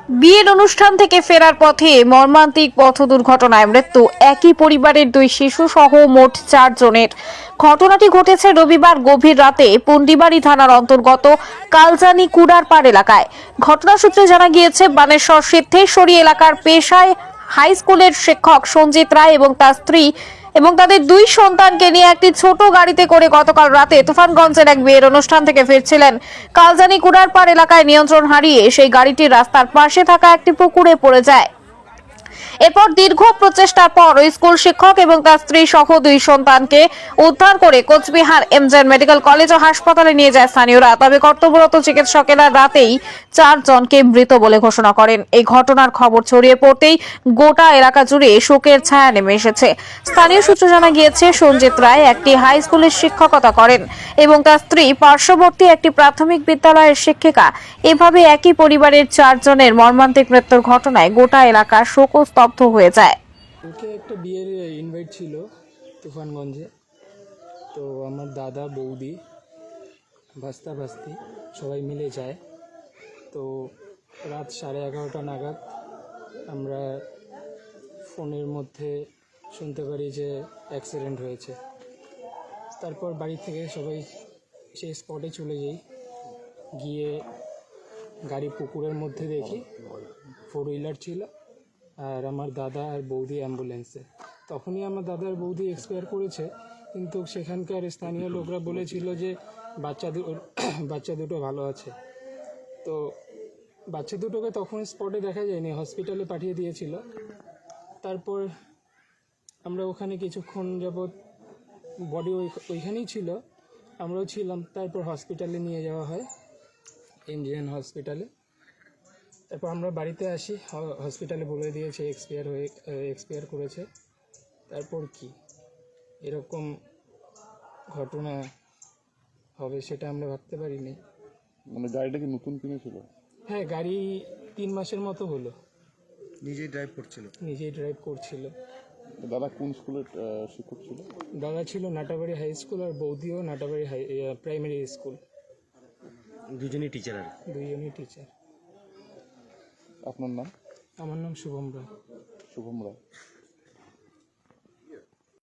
বিয়ের অনুষ্ঠান থেকে ফেরার পথে মর্মান্তিক পথ দুর্ঘটনায় মৃত্যু একই পরিবারের দুই শিশু সহ মোট 4 জনের। ঘটনাটি ঘটেছে রবিবার গভীর রাতে পুন্ডিবাড়ি থানার অন্তর্গত কালজানি কুড়ারপাড় এলাকায়। ঘটনা সূত্রে জানা গিয়েছে, বানেশ্বর সিদ্ধেশ্বরী এলাকার পেশায় হাই স্কুলের শিক্ষক সঞ্জিত রায় এবং তার স্ত্রী এবং তাদের দুই সন্তানকে নিয়ে একটি ছোট গাড়িতে করে গতকাল রাতে তুফানগঞ্জের এক বিয়ের অনুষ্ঠান থেকে ফিরছিলেন। কালজানি কুড়ারপাড় এলাকায় নিয়ন্ত্রণ হারিয়ে সেই গাড়িটি রাস্তার পাশে থাকা একটি পুকুরে পড়ে যায়। এরপর দীর্ঘ প্রচেষ্টার পর ওই স্কুল শিক্ষক এবং তার স্ত্রী সহ দুই সন্তানকে উদ্ধার করে কোচবিহার এমজেএন মেডিকেল কলেজ ও হাসপাতালে নিয়ে যায় স্থানীয়রা। তবে কর্তব্যরত চিকিৎসকেরা রাতেই 4 জনকে মৃত বলে ঘোষণা করেন। এই ঘটনার খবর ছড়িয়ে পড়তেই গোটা এলাকা জুড়ে শোকের ছায়া নেমে এসেছে। স্থানীয় সূত্রে জানা গিয়েছে, সঞ্জিত রায় একটি হাই স্কুলের শিক্ষকতা করেন এবং তার স্ত্রী পার্শ্ববর্তী একটি প্রাথমিক বিদ্যালয়ের শিক্ষিকা। এভাবে একই পরিবারের 4 জনের মর্মান্তিক মৃত্যুর ঘটনায় গোটা এলাকা শোকস্তব্ধ হয়ে যায়। ওকে একটা বিয়ের ইনভাইট ছিল তুফানগঞ্জে। তো আমার দাদা বৌদি ভাস্তা ভাস্তি সবাই মিলে যায়। তো রাত 11:30 নাগাদ আমরা ফোনের মধ্যে শুনতে পারি যে অ্যাক্সিডেন্ট হয়েছে। তারপর বাড়ি থেকে সবাই সেই স্পটে চলে যাই। গিয়ে গাড়ি পুকুরের মধ্যে দেখি, 4 হুইলার ছিল, আর আমার দাদা আর বৌদি অ্যাম্বুলেন্সে। তখনই আমার দাদা আর বৌদি এক্সপায়ার করেছে, কিন্তু সেখানকার স্থানীয় লোকরা বলেছিল যে বাচ্চা দুটো ভালো আছে। তো বাচ্চা দুটোকে তখন স্পটে দেখা যায়নি, হসপিটালে পাঠিয়ে দিয়েছিল। তারপর আমরা ওখানে কিছুক্ষণ যাবৎ বডি ওইখানেই ছিল, আমরাও ছিলাম। তারপর হসপিটালে নিয়ে যাওয়া হয়, এমজেএন হসপিটালে। তারপর আমরা বাড়িতে আসি, হসপিটালে বলে দিয়েছে এক্সপায়ার করেছে। তারপর কি এরকম ঘটনা হবে সেটা আমরা ভাবতে পারিনি। মানে গাড়িটা কি নতুন কিনেছিল? হ্যাঁ, গাড়ি 3 মাসের মতো হলো। নিজেই ড্রাইভ করছিল। দাদা কোন স্কুলের শিক্ষক ছিল? দাদা ছিল নাটাবাড়ি হাই স্কুল, আর বৌদিও নাটাবাড়ি প্রাইমারি স্কুল। দুজনেই টিচার। দুইজনই টিচার। আপনার নাম? আমার নাম শুভম রায়। শুভম রায়।